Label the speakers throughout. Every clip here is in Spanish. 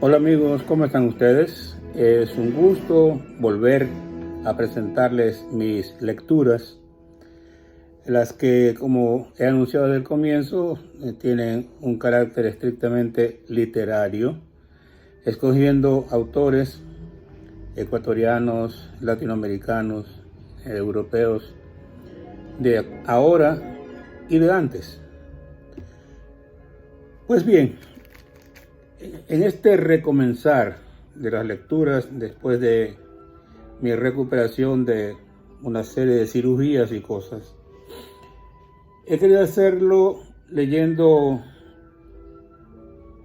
Speaker 1: Hola amigos, ¿cómo están ustedes? Es un gusto volver a presentarles mis lecturas, las que, como he anunciado desde el comienzo, tienen un carácter estrictamente literario, escogiendo autores ecuatorianos, latinoamericanos, europeos, de ahora y de antes. Pues bien, en este recomenzar de las lecturas después de mi recuperación de una serie de cirugías y cosas, he querido hacerlo leyendo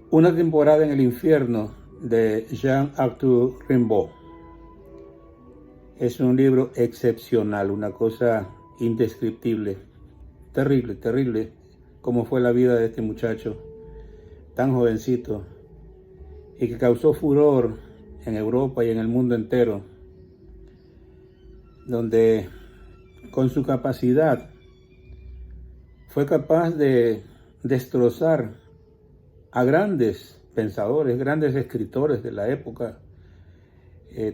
Speaker 1: Una temporada en el infierno de Jean-Arthur Rimbaud. Es un libro excepcional, una cosa indescriptible, terrible, terrible, como fue la vida de este muchacho tan jovencito y que causó furor en Europa y en el mundo entero, donde con su capacidad fue capaz de destrozar a grandes pensadores, grandes escritores de la época,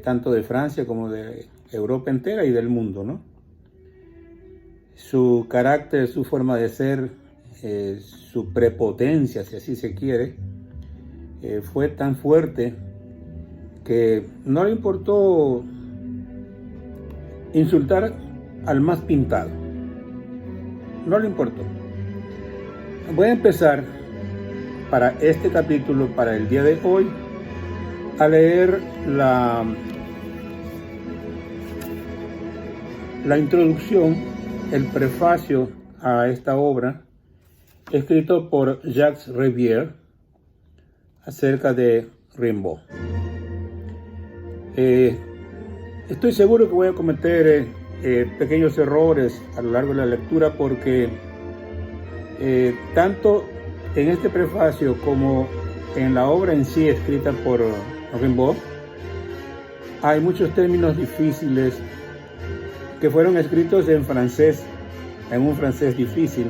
Speaker 1: tanto de Francia como de Europa entera y del mundo, ¿no? Su carácter, su forma de ser, su prepotencia, si así se quiere, fue tan fuerte que no le importó insultar al más pintado. No le importó. Voy a empezar para este capítulo, para el día de hoy, a leer la introducción, el prefacio a esta obra, escrito por Jacques Rivière, acerca de Rimbaud. Estoy seguro que voy a cometer pequeños errores a lo largo de la lectura porque tanto en este prefacio como en la obra en sí escrita por Rimbaud hay muchos términos difíciles que fueron escritos en francés, en un francés difícil,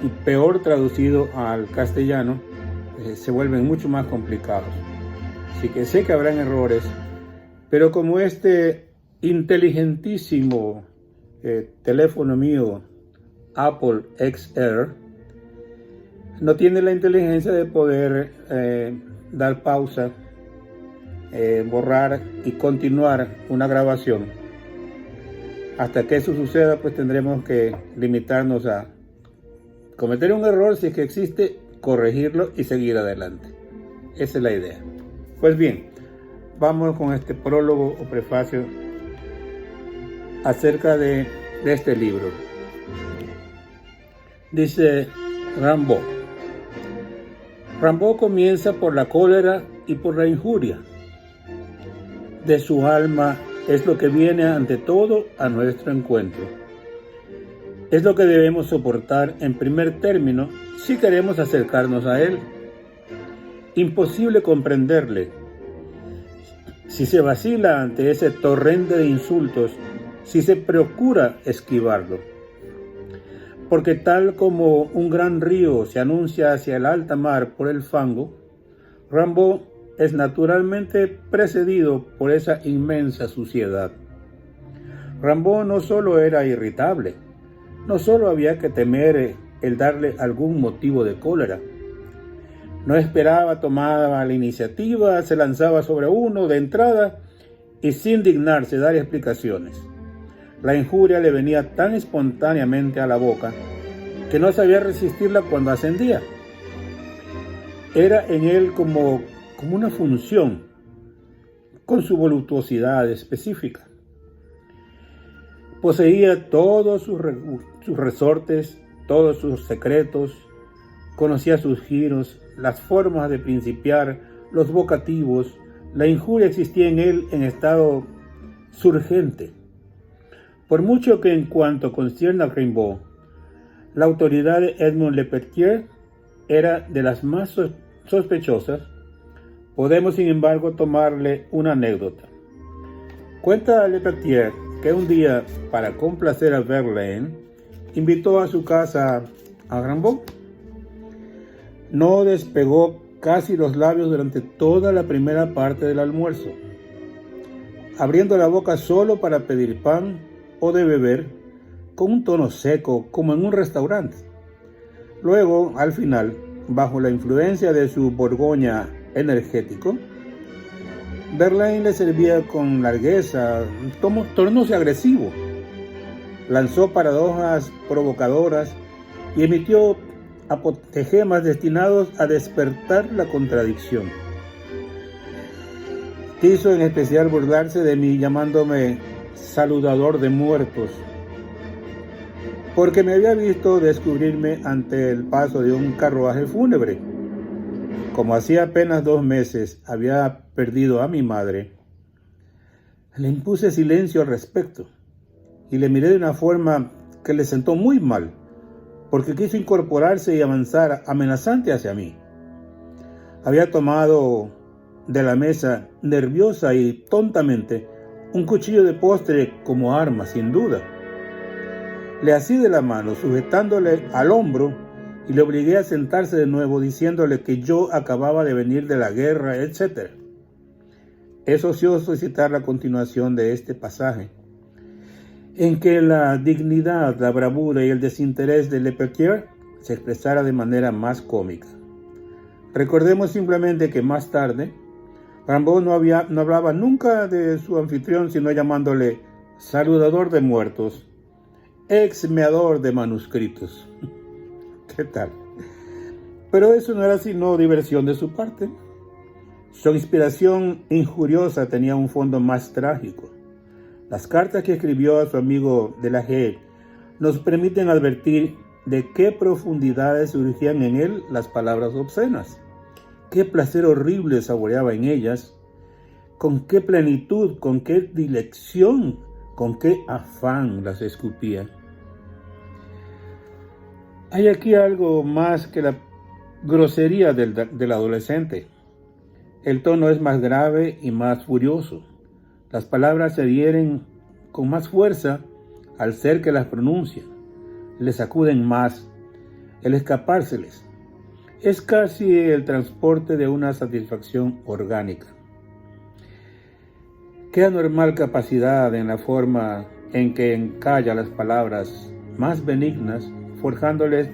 Speaker 1: y peor traducido al castellano, se vuelven mucho más complicados. Así que sé que habrán errores, pero como este inteligentísimo teléfono mío, Apple XR, no tiene la inteligencia de poder dar pausa, borrar y continuar una grabación. Hasta que eso suceda, pues tendremos que limitarnos a cometer un error si es que existe, corregirlo y seguir adelante. Esa es la idea. Pues bien, vamos con este prólogo o prefacio acerca de este libro. Dice Rimbaud. Rimbaud comienza por la cólera y por la injuria. De su alma es lo que viene ante todo a nuestro encuentro. Es lo que debemos soportar en primer término si queremos acercarnos a él. Imposible comprenderle si se vacila ante ese torrente de insultos, si se procura esquivarlo. Porque tal como un gran río se anuncia hacia el alta mar por el fango, Rimbaud es naturalmente precedido por esa inmensa suciedad. Rimbaud no solo era irritable, no solo había que temer el darle algún motivo de cólera. No esperaba, tomaba la iniciativa, se lanzaba sobre uno de entrada y sin dignarse dar explicaciones. La injuria le venía tan espontáneamente a la boca que no sabía resistirla cuando ascendía. Era en él como una función, con su voluptuosidad específica. Poseía todos sus resortes, todos sus secretos, conocía sus giros, las formas de principiar, los vocativos. La injuria existía en él en estado surgente. Por mucho que en cuanto concierne a Rimbaud, la autoridad de Edmond Lepeletier era de las más sospechosas, podemos sin embargo tomarle una anécdota. Cuenta Lepeletier que un día, para complacer a Verlaine, invitó a su casa a Rimbaud. No despegó casi los labios durante toda la primera parte del almuerzo, abriendo la boca solo para pedir pan o de beber, con un tono seco como en un restaurante. Luego, al final, bajo la influencia de su Borgoña energético, Verlaine le servía con largueza, tornóse agresivo, lanzó paradojas provocadoras y emitió apotegemas destinados a despertar la contradicción. Quiso en especial burlarse de mí llamándome saludador de muertos, porque me había visto descubrirme ante el paso de un carruaje fúnebre. Como hacía apenas 2 meses había perdido a mi madre, le impuse silencio al respecto y le miré de una forma que le sentó muy mal, porque quiso incorporarse y avanzar amenazante hacia mí. Había tomado de la mesa, nerviosa y tontamente, un cuchillo de postre como arma, sin duda. Le así de la mano, sujetándole al hombro, y le obligué a sentarse de nuevo, diciéndole que yo acababa de venir de la guerra, etc. Es ocioso citar la continuación de este pasaje, en que la dignidad, la bravura y el desinterés de Lepeletier se expresara de manera más cómica. Recordemos simplemente que más tarde, Rimbaud no hablaba nunca de su anfitrión, sino llamándole saludador de muertos, exmeador de manuscritos. ¿Qué tal? Pero eso no era sino diversión de su parte. Su inspiración injuriosa tenía un fondo más trágico. Las cartas que escribió a su amigo de la Haye nos permiten advertir de qué profundidades surgían en él las palabras obscenas, qué placer horrible saboreaba en ellas, con qué plenitud, con qué dilección, con qué afán las escupía. Hay aquí algo más que la grosería del adolescente. El tono es más grave y más furioso. Las palabras se adhieren con más fuerza al ser que las pronuncia. Le sacuden más el escapárseles. Es casi el transporte de una satisfacción orgánica. Qué anormal capacidad en la forma en que encalla las palabras más benignas, forjándoles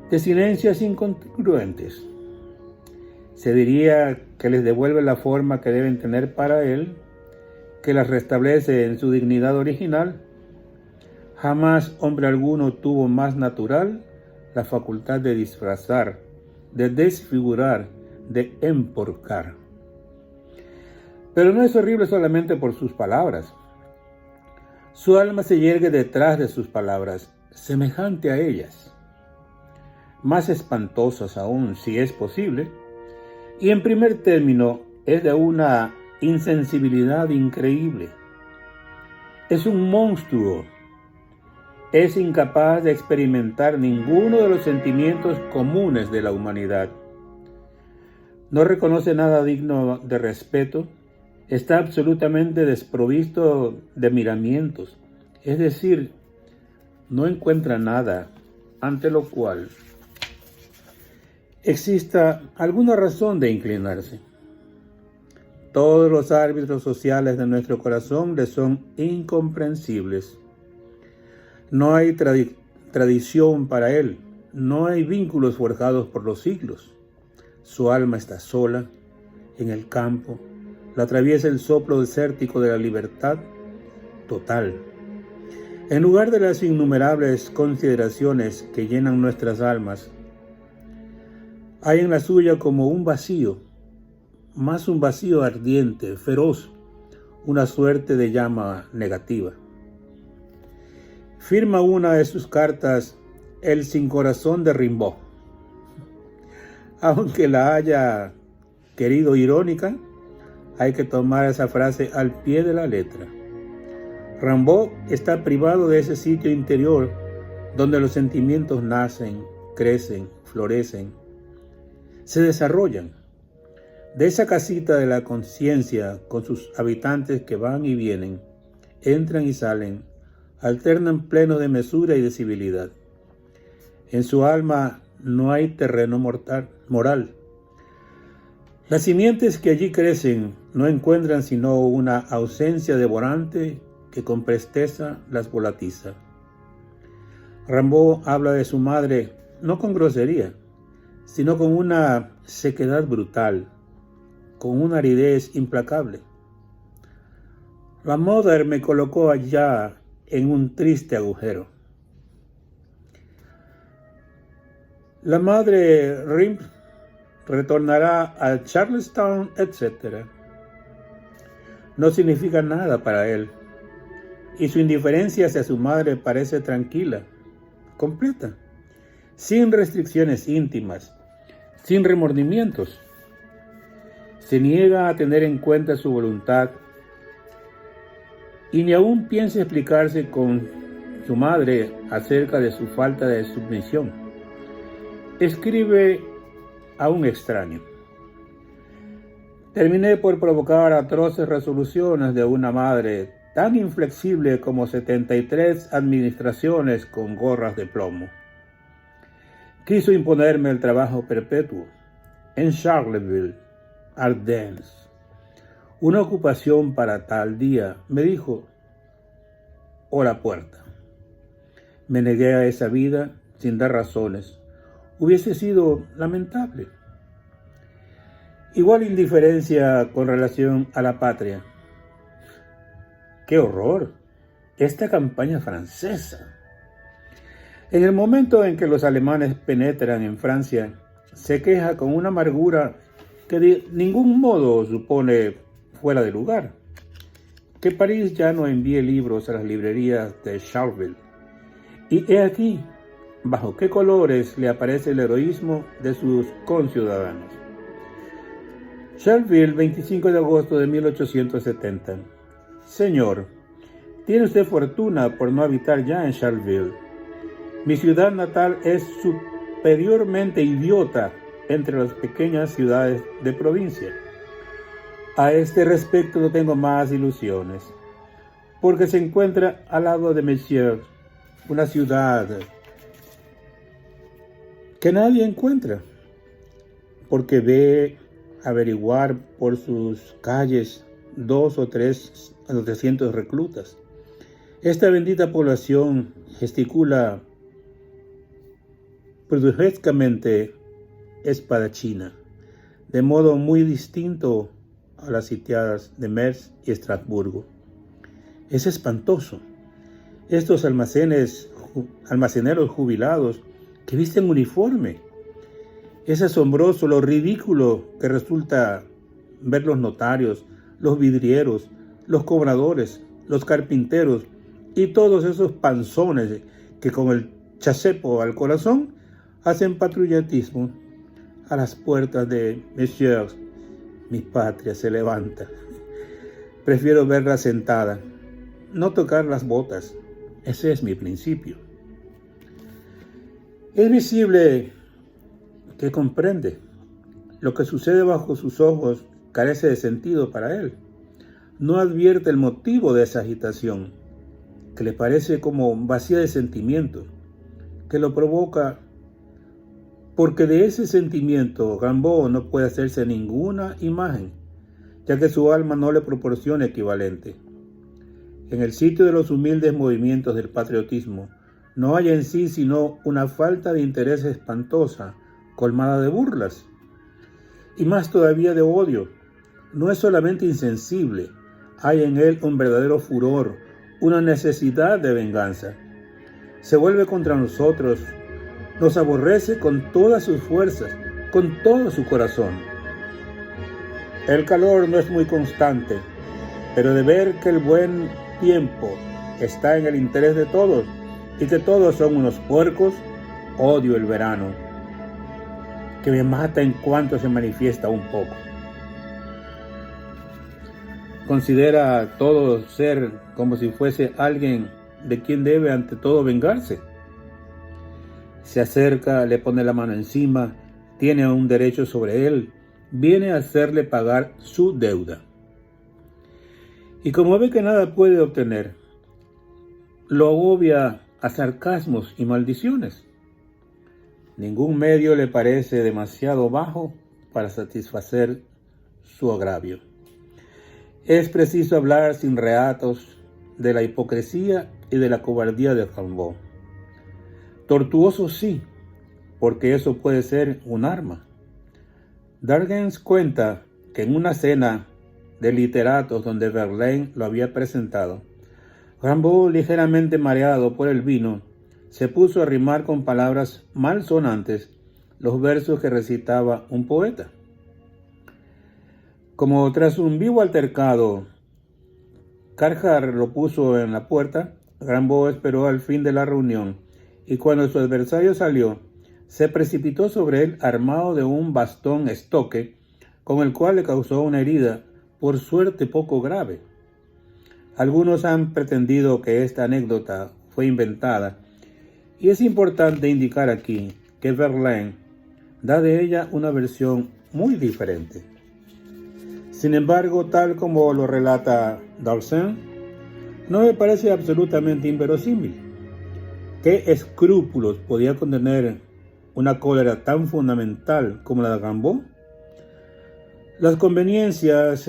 Speaker 1: desinencias incongruentes. Se diría que les devuelve la forma que deben tener para él, que las restablece en su dignidad original. Jamás hombre alguno tuvo más natural la facultad de disfrazar, de desfigurar, de emporcar. Pero no es horrible solamente por sus palabras. Su alma se yergue detrás de sus palabras, semejante a ellas, más espantosas aún si es posible, y en primer término es de una insensibilidad increíble. Es un monstruo, es incapaz de experimentar ninguno de los sentimientos comunes de la humanidad. No reconoce nada digno de respeto, está absolutamente desprovisto de miramientos, es decir, no encuentra nada ante lo cual exista alguna razón de inclinarse. Todos los árbitros sociales de nuestro corazón le son incomprensibles. No hay tradición para él, no hay vínculos forjados por los siglos. Su alma está sola, en el campo, la atraviesa el soplo desértico de la libertad total. En lugar de las innumerables consideraciones que llenan nuestras almas, hay en la suya como un vacío, más un vacío ardiente, feroz, una suerte de llama negativa. Firma una de sus cartas el sin corazón de Rimbaud. Aunque la haya querido irónica, hay que tomar esa frase al pie de la letra. Rimbaud está privado de ese sitio interior donde los sentimientos nacen, crecen, florecen, se desarrollan. De esa casita de la conciencia con sus habitantes que van y vienen, entran y salen, alternan plenos de mesura y de civilidad. En su alma no hay terreno moral. Las simientes que allí crecen no encuentran sino una ausencia devorante que con presteza las volatiza. Rimbaud habla de su madre no con grosería, sino con una sequedad brutal, con una aridez implacable. La mother me colocó allá en un triste agujero. La madre Rim retornará a Charlestown, etc. No significa nada para él, y su indiferencia hacia su madre parece tranquila, completa, sin restricciones íntimas, sin remordimientos. Se niega a tener en cuenta su voluntad y ni aún piensa explicarse con su madre acerca de su falta de sumisión. Escribe a un extraño: terminé por provocar atroces resoluciones de una madre tan inflexible como 73 administraciones con gorras de plomo. Quiso imponerme el trabajo perpetuo en Charleville, Ardennes, una ocupación para tal día, me dijo, o la puerta. Me negué a esa vida sin dar razones. Hubiese sido lamentable. Igual indiferencia con relación a la patria. ¡Qué horror! Esta campaña francesa. En el momento en que los alemanes penetran en Francia, se queja con una amargura que de ningún modo supone fuera de lugar, que París ya no envíe libros a las librerías de Charleville. Y he aquí, bajo qué colores le aparece el heroísmo de sus conciudadanos. Charleville, 25 de agosto de 1870. Señor, tiene usted fortuna por no habitar ya en Charleville. Mi ciudad natal es superiormente idiota entre las pequeñas ciudades de provincia. A este respecto no tengo más ilusiones, porque se encuentra al lado de Messieurs, una ciudad que nadie encuentra, porque ve averiguar por sus calles 2 o 3 a los 300 reclutas. Esta bendita población gesticula produjescamente espadachina, de modo muy distinto a las sitiadas de Metz y Estrasburgo. Es espantoso. Estos almaceneros jubilados que visten uniforme. Es asombroso lo ridículo que resulta ver los notarios, los vidrieros, los cobradores, los carpinteros y todos esos panzones que con el chacepo al corazón hacen patriotismo a las puertas de Messieurs. Mi patria se levanta. Prefiero verla sentada, no tocar las botas. Ese es mi principio. Es visible que comprende. Lo que sucede bajo sus ojos carece de sentido para él. No advierte el motivo de esa agitación, que le parece como vacía de sentimiento, que lo provoca porque de ese sentimiento Rimbaud no puede hacerse ninguna imagen, ya que su alma no le proporciona equivalente. En el sitio de los humildes movimientos del patriotismo no hay en sí sino una falta de interés espantosa, colmada de burlas, y más todavía de odio. No es solamente insensible, hay en él un verdadero furor, una necesidad de venganza. Se vuelve contra nosotros, nos aborrece con todas sus fuerzas, con todo su corazón. El calor no es muy constante, pero de ver que el buen tiempo está en el interés de todos y que todos son unos puercos, odio el verano, que me mata en cuanto se manifiesta un poco. Considera todo ser como si fuese alguien de quien debe ante todo vengarse. Se acerca, le pone la mano encima, tiene un derecho sobre él, viene a hacerle pagar su deuda. Y como ve que nada puede obtener, lo agobia a sarcasmos y maldiciones. Ningún medio le parece demasiado bajo para satisfacer su agravio. Es preciso hablar sin reatos de la hipocresía y de la cobardía de Rimbaud. Tortuoso sí, porque eso puede ser un arma. Dargens cuenta que en una cena de literatos donde Verlaine lo había presentado, Rimbaud, ligeramente mareado por el vino, se puso a rimar con palabras malsonantes los versos que recitaba un poeta. Como tras un vivo altercado, Carhart lo puso en la puerta, Rimbaud esperó al fin de la reunión y cuando su adversario salió, se precipitó sobre él armado de un bastón estoque con el cual le causó una herida, por suerte poco grave. Algunos han pretendido que esta anécdota fue inventada y es importante indicar aquí que Verlaine da de ella una versión muy diferente. Sin embargo, tal como lo relata Dargens, no me parece absolutamente inverosímil. ¿Qué escrúpulos podía contener una cólera tan fundamental como la de Rimbaud? Las conveniencias,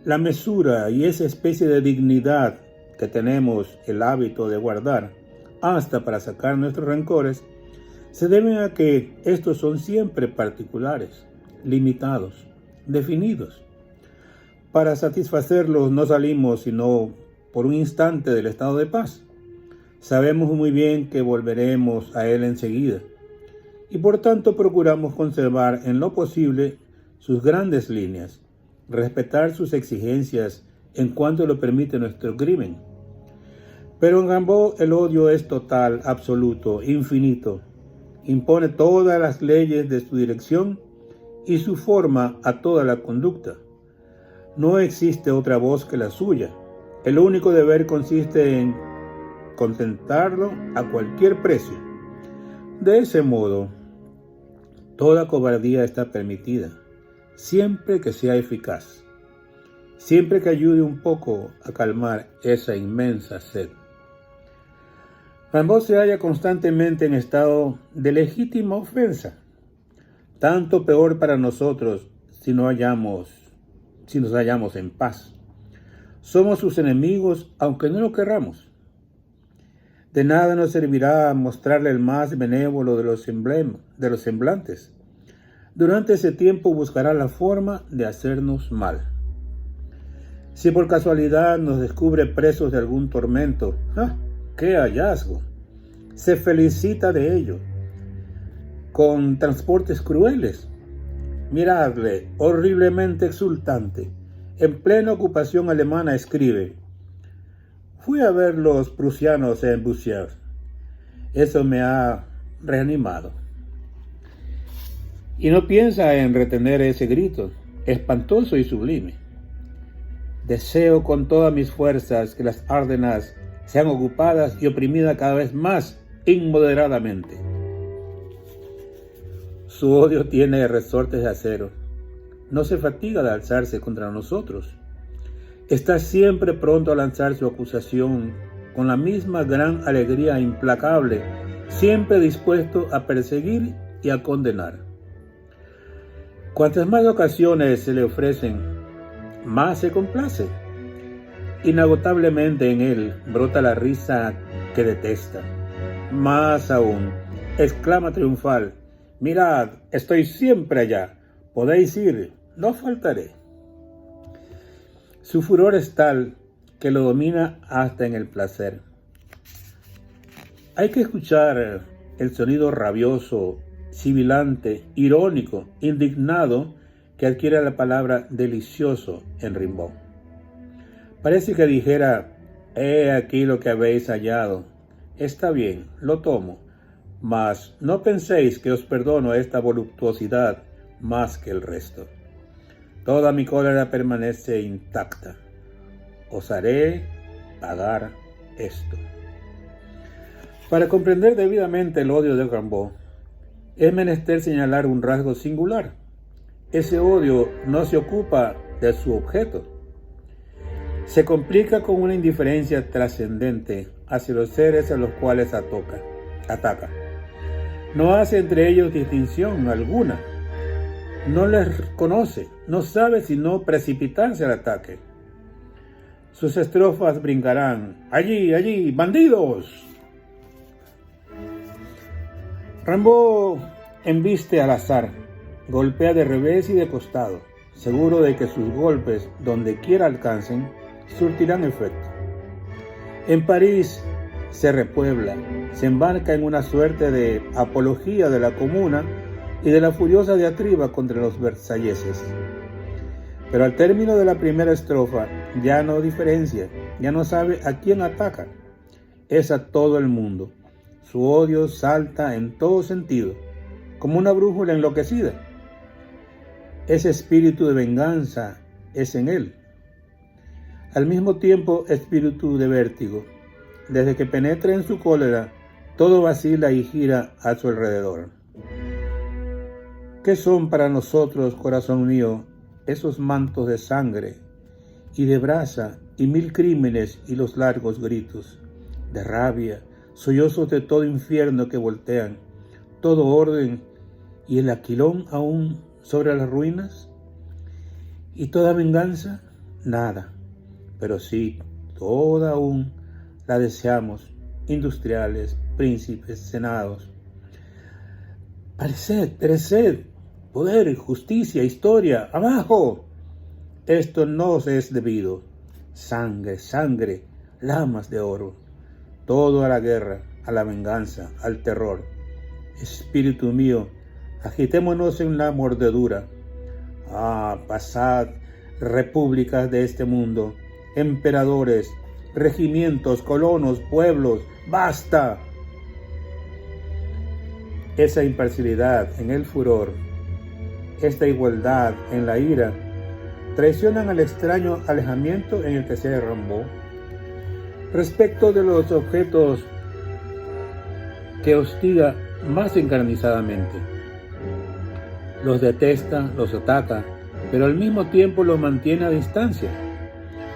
Speaker 1: la mesura y esa especie de dignidad que tenemos el hábito de guardar hasta para sacar nuestros rencores, se deben a que estos son siempre particulares, limitados, definidos. Para satisfacerlos no salimos sino por un instante del estado de paz. Sabemos muy bien que volveremos a él enseguida y por tanto procuramos conservar en lo posible sus grandes líneas, respetar sus exigencias en cuanto lo permite nuestro crimen. Pero en Rimbaud el odio es total, absoluto, infinito. Impone todas las leyes de su dirección y su forma a toda la conducta. No existe otra voz que la suya. El único deber consiste en contentarlo a cualquier precio. De ese modo, toda cobardía está permitida, siempre que sea eficaz, siempre que ayude un poco a calmar esa inmensa sed. Rimbaud se halla constantemente en estado de legítima ofensa. Tanto peor para nosotros si nos hallamos en paz. Somos sus enemigos aunque no lo querramos. De nada nos servirá mostrarle el más benévolo de los semblantes. Durante ese tiempo buscará la forma de hacernos mal. Si por casualidad nos descubre presos de algún tormento, ¡qué hallazgo! Se felicita de ello. Con transportes crueles. Miradle, horriblemente exultante. En plena ocupación alemana escribe: fui a ver los prusianos en Bussière. Eso me ha reanimado. Y no piensa en retener ese grito, espantoso y sublime. Deseo con todas mis fuerzas que las Ardenas sean ocupadas y oprimidas cada vez más inmoderadamente. Su odio tiene resortes de acero. No se fatiga de alzarse contra nosotros. Está siempre pronto a lanzar su acusación con la misma gran alegría implacable, siempre dispuesto a perseguir y a condenar. Cuantas más ocasiones se le ofrecen, más se complace. Inagotablemente en él brota la risa que detesta. Más aún, exclama triunfal: mirad, estoy siempre allá, podéis ir, no faltaré. Su furor es tal que lo domina hasta en el placer. Hay que escuchar el sonido rabioso, sibilante, irónico, indignado que adquiere la palabra delicioso en Rimbaud. Parece que dijera: he aquí lo que habéis hallado. Está bien, lo tomo, mas no penséis que os perdono esta voluptuosidad más que el resto. Toda mi cólera permanece intacta. Os haré pagar esto. Para comprender debidamente el odio de Rimbaud, es menester señalar un rasgo singular. Ese odio no se ocupa de su objeto. Se complica con una indiferencia trascendente hacia los seres a los cuales ataca. No hace entre ellos distinción alguna. No les conoce, no sabe sino precipitarse al ataque. Sus estrofas brincarán: allí, allí, bandidos. Rimbaud embiste al azar, golpea de revés y de costado, seguro de que sus golpes, donde quiera alcancen, surtirán efecto. En París se repuebla, se embarca en una suerte de apología de la Comuna y de la furiosa diatriba contra los versalleses. Pero al término de la primera estrofa ya no diferencia, ya no sabe a quién ataca. Es a todo el mundo. Su odio salta en todo sentido, como una brújula enloquecida. Ese espíritu de venganza es en él. Al mismo tiempo, espíritu de vértigo. Desde que penetra en su cólera, todo vacila y gira a su alrededor. ¿Qué son para nosotros, corazón mío, esos mantos de sangre y de brasa y mil crímenes y los largos gritos de rabia, sollozos de todo infierno que voltean, todo orden y el aquilón aún sobre las ruinas? ¿Y toda venganza? Nada, pero sí, toda aún la deseamos, industriales, príncipes, senados. Pereced, poder, justicia, historia, abajo. Esto no os es debido. Sangre, sangre, lamas de oro. Todo a la guerra, a la venganza, al terror. Espíritu mío, agitémonos en la mordedura. Pasad, repúblicas de este mundo, emperadores, regimientos, colonos, pueblos, ¡basta! Esa imparcialidad en el furor, esta igualdad en la ira, traicionan al extraño alejamiento en el que se Rimbaud. Respecto de los objetos que hostiga más encarnizadamente. Los detesta, los ataca, pero al mismo tiempo los mantiene a distancia.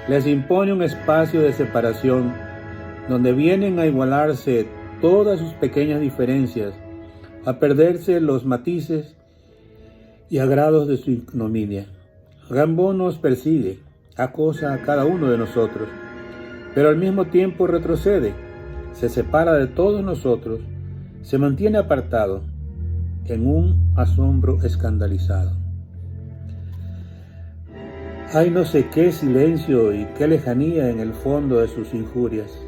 Speaker 1: Les impone un espacio de separación donde vienen a igualarse todas sus pequeñas diferencias, a perderse los matices y agrados de su ignominia. Rimbaud nos persigue, acosa a cada uno de nosotros, pero al mismo tiempo retrocede, se separa de todos nosotros, se mantiene apartado en un asombro escandalizado. Hay no sé qué silencio y qué lejanía en el fondo de sus injurias.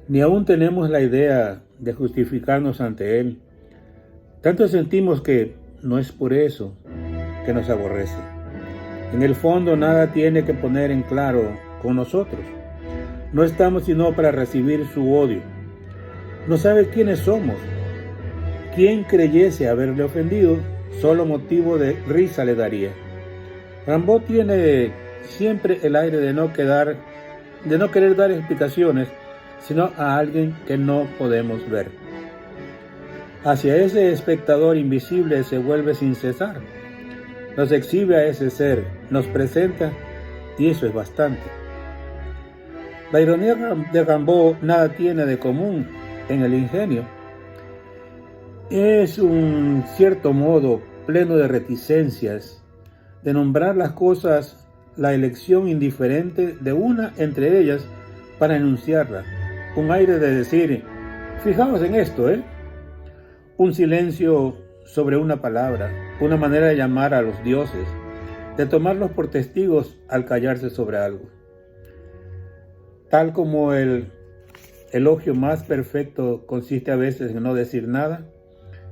Speaker 1: Ni aún tenemos la idea de justificarnos ante él. Tanto sentimos que no es por eso que nos aborrece. En el fondo nada tiene que poner en claro con nosotros. No estamos sino para recibir su odio. No sabe quiénes somos. Quien creyese haberle ofendido, solo motivo de risa le daría. Rimbaud tiene siempre el aire de no querer dar explicaciones, sino a alguien que no podemos ver. Hacia ese espectador invisible se vuelve sin cesar. Nos exhibe a ese ser, nos presenta, y eso es bastante. La ironía de Rimbaud nada tiene de común en el ingenio. Es un cierto modo pleno de reticencias, de nombrar las cosas, la elección indiferente de una entre ellas para enunciarla. Un aire de decir, fijaos en esto, Un silencio sobre una palabra, una manera de llamar a los dioses, de tomarlos por testigos al callarse sobre algo. Tal como el elogio más perfecto consiste a veces en no decir nada,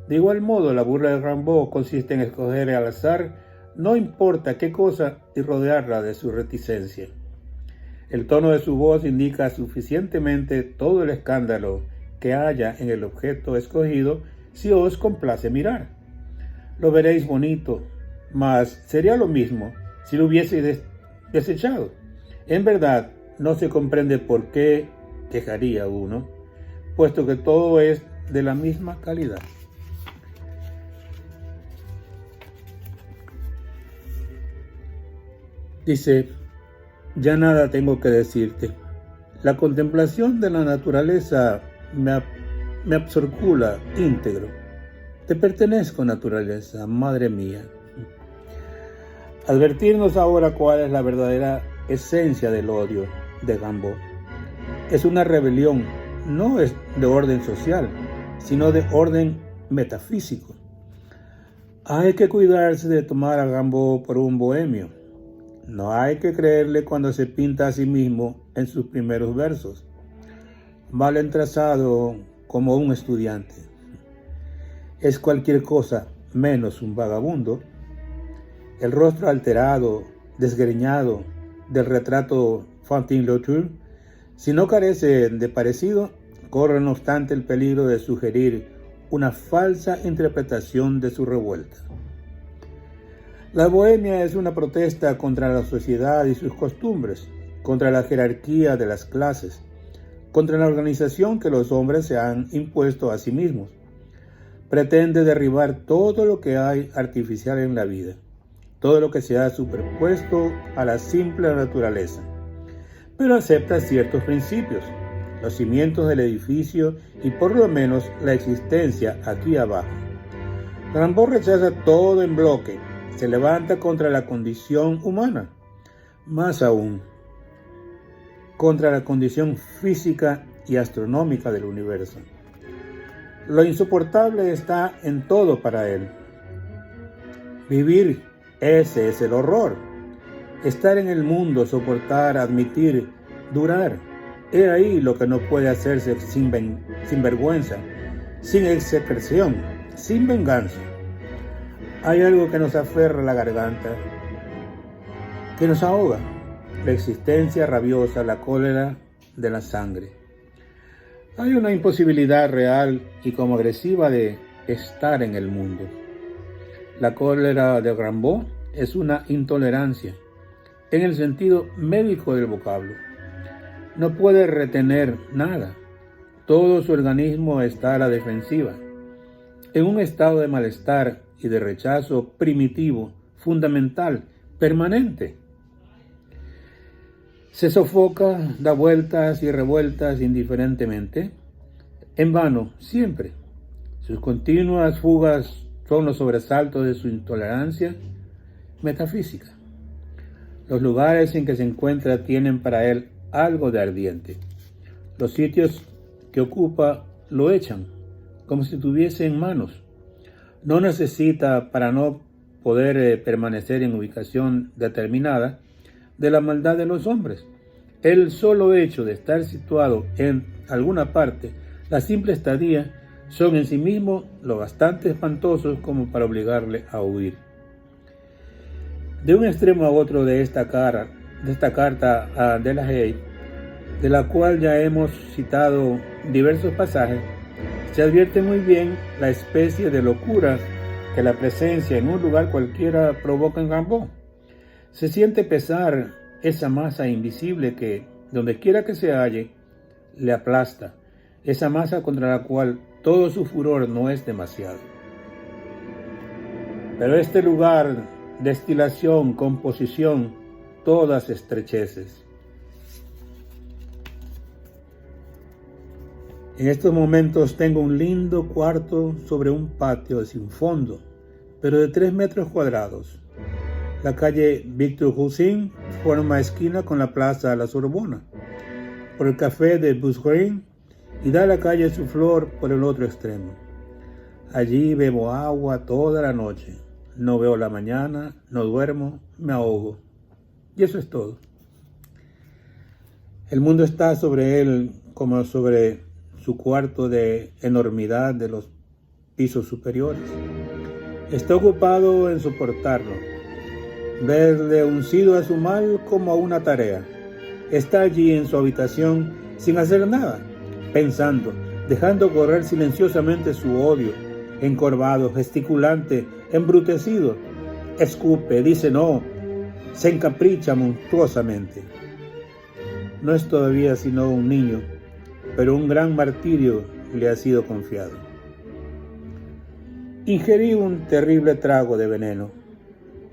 Speaker 1: de igual modo la burla de Rimbaud consiste en escoger al azar no importa qué cosa y rodearla de su reticencia. El tono de su voz indica suficientemente todo el escándalo que haya en el objeto escogido si os complace mirar. Lo veréis bonito, mas sería lo mismo si lo hubiese desechado. En verdad, no se comprende por qué quejaría uno, puesto que todo es de la misma calidad. Dice, ya nada tengo que decirte. La contemplación de la naturaleza me absorcula íntegro. Te pertenezco, naturaleza, madre mía. Advertirnos ahora cuál es la verdadera esencia del odio de Rimbaud. Es una rebelión, no es de orden social, sino de orden metafísico. Hay que cuidarse de tomar a Rimbaud por un bohemio. No hay que creerle cuando se pinta a sí mismo en sus primeros versos, mal entrazado como un estudiante. Es cualquier cosa menos un vagabundo. El rostro alterado, desgreñado del retrato Fantin-Latour, si no carece de parecido, corre no obstante el peligro de sugerir una falsa interpretación de su revuelta. La bohemia es una protesta contra la sociedad y sus costumbres, contra la jerarquía de las clases, contra la organización que los hombres se han impuesto a sí mismos. Pretende derribar todo lo que hay artificial en la vida, todo lo que se ha superpuesto a la simple naturaleza, pero acepta ciertos principios, los cimientos del edificio y por lo menos la existencia aquí abajo. Rimbaud rechaza todo en bloque, se levanta contra la condición humana, más aún, contra la condición física y astronómica del universo. Lo insoportable está en todo para él. Vivir, ese es el horror. Estar en el mundo, soportar, admitir, durar. He ahí lo que no puede hacerse sin vergüenza, sin execración, sin venganza. Hay algo que nos aferra a la garganta, que nos ahoga, la existencia rabiosa, la cólera de la sangre. Hay una imposibilidad real y como agresiva de estar en el mundo. La cólera de Rimbaud es una intolerancia, en el sentido médico del vocablo. No puede retener nada. Todo su organismo está a la defensiva, en un estado de malestar y de rechazo primitivo, fundamental, permanente. Se sofoca, da vueltas y revueltas indiferentemente, en vano, siempre. Sus continuas fugas son los sobresaltos de su intolerancia metafísica. Los lugares en que se encuentra tienen para él algo de ardiente. Los sitios que ocupa lo echan, como si tuviese en manos. No necesita, para no poder permanecer en ubicación determinada, de la maldad de los hombres. El solo hecho de estar situado en alguna parte, la simple estadía, son en sí mismos lo bastante espantosos como para obligarle a huir. De un extremo a otro de esta carta a De la Haye, de la cual ya hemos citado diversos pasajes, se advierte muy bien la especie de locura que la presencia en un lugar cualquiera provoca en Rimbaud. Se siente pesar esa masa invisible que, donde quiera que se halle, le aplasta, esa masa contra la cual todo su furor no es demasiado. Pero este lugar, destilación, composición, todas estrecheces. En estos momentos tengo un lindo cuarto sobre un patio sin fondo, pero de 3 metros cuadrados. La calle Victor Cousin forma esquina con la plaza La Sorbona, por el café de Busquerin, y da la calle Souffleur por el otro extremo. Allí bebo agua toda la noche. No veo la mañana, no duermo, me ahogo. Y eso es todo. El mundo está sobre él como sobre su cuarto de enormidad de los pisos superiores. Está ocupado en soportarlo, verle uncido a su mal como a una tarea. Está allí en su habitación sin hacer nada, pensando, dejando correr silenciosamente su odio, encorvado, gesticulante, embrutecido. Escupe, dice no, se encapricha monstruosamente. No es todavía sino un niño, pero un gran martirio le ha sido confiado. Ingerí un terrible trago de veneno.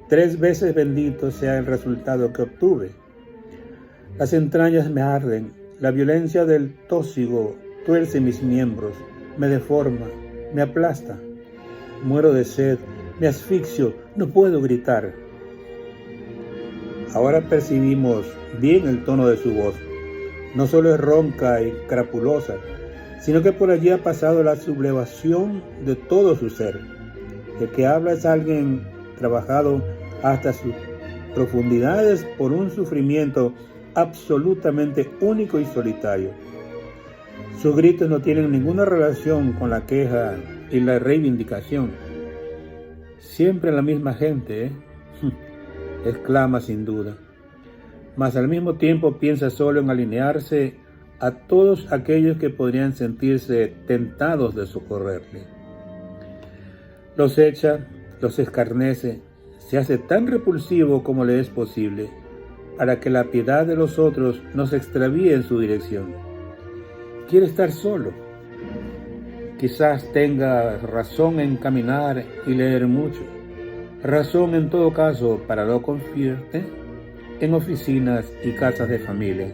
Speaker 1: 3 veces bendito sea el resultado que obtuve. Las entrañas me arden, la violencia del tóxigo tuerce mis miembros, me deforma, me aplasta. Muero de sed, me asfixio, no puedo gritar. Ahora percibimos bien el tono de su voz. No solo es ronca y crapulosa, sino que por allí ha pasado la sublevación de todo su ser. El que habla es alguien trabajado hasta sus profundidades por un sufrimiento absolutamente único y solitario. Sus gritos no tienen ninguna relación con la queja y la reivindicación. Siempre la misma gente, exclama sin duda, mas al mismo tiempo piensa solo en alinearse a todos aquellos que podrían sentirse tentados de socorrerle. Los echa, los escarnece, se hace tan repulsivo como le es posible, para que la piedad de los otros no se extravíe en su dirección. Quiere estar solo. Quizás tenga razón en caminar y leer mucho, razón en todo caso para no confiarte en oficinas y casas de familia.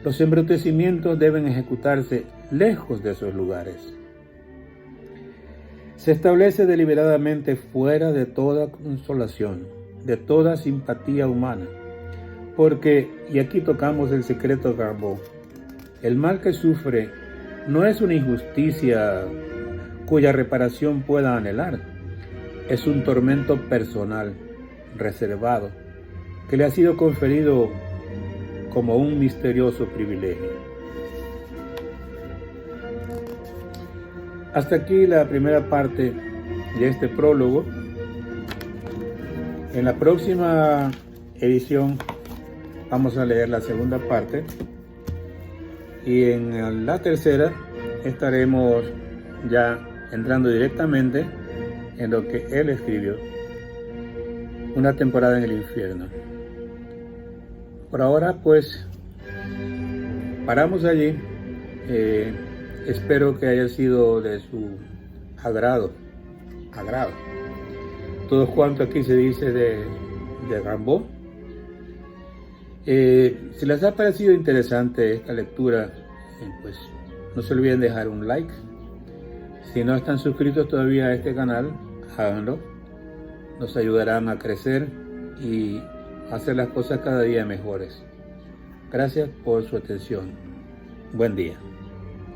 Speaker 1: Los embrutecimientos deben ejecutarse lejos de esos lugares. Se establece deliberadamente fuera de toda consolación, de toda simpatía humana, porque, y aquí tocamos el secreto de Rimbaud, el mal que sufre no es una injusticia cuya reparación pueda anhelar, es un tormento personal, reservado, que le ha sido conferido como un misterioso privilegio. Hasta aquí la primera parte de este prólogo. En la próxima edición vamos a leer la segunda parte y en la tercera estaremos ya entrando directamente en lo que él escribió, Una temporada en el infierno. Por ahora pues paramos allí. Espero que haya sido de su agrado todo cuanto aquí se dice de Rimbaud. Si les ha parecido interesante esta lectura, pues no se olviden dejar un like. Si no están suscritos todavía a este canal, háganlo. Nos ayudarán a crecer y a hacer las cosas cada día mejores. Gracias por su atención. Buen día.